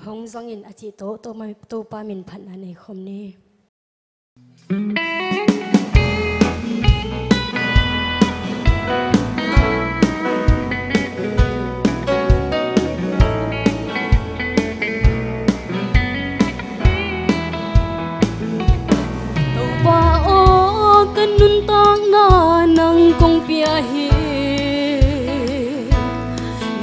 hong zong in achi to pa min phan na nei khom ni to pa o kan nun tang na nang kong pia hi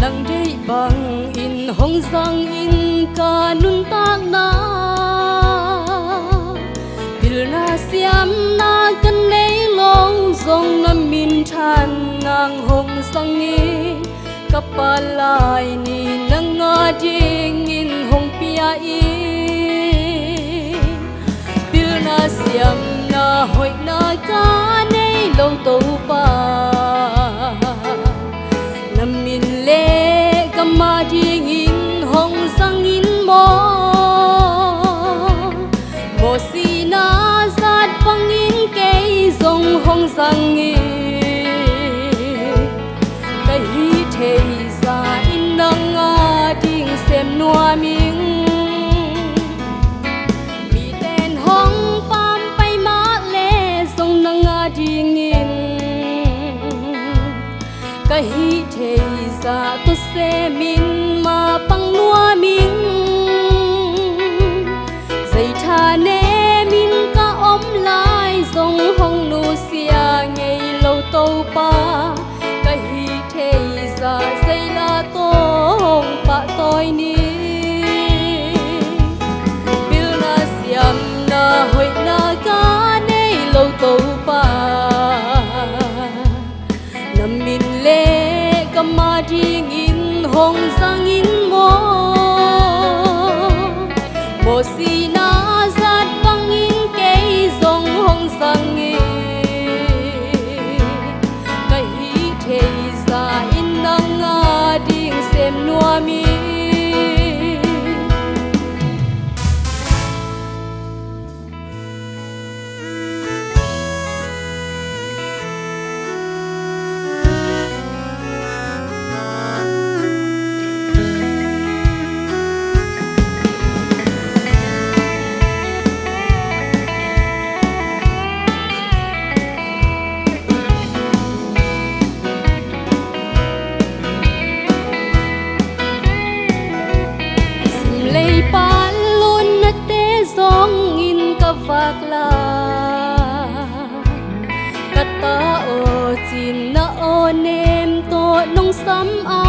nang dei bang in hong zang in ka nun tak na bil na siam na kan nei long zong na min than nang hong sang i kapalai ni nang nga ding in hong pia i bil na siam na hoi na ka nei long to pa na min le kama ding in hong sang in mo si na zat pang in kei zong hong sang i kai hi thei za in nang a ding sem noa ming mi ten hong pam pai ma le zong nang a ding in kai hi thei za to se min ma pang noa ming dây tha nè min ka om lai zong hong nu sia ngei lâu tàu pa ka hi thei za dây la tong pa toi ni bil na siam na hoi na ka nei lâu tàu pa nam min le kama ding in hong sang in mo si na zat bang in kei zong hong sang i kai hi thei za in nang a ding sem noa mi pan luôn na te zong in ka vak la kata o chin na o nem to nong sam a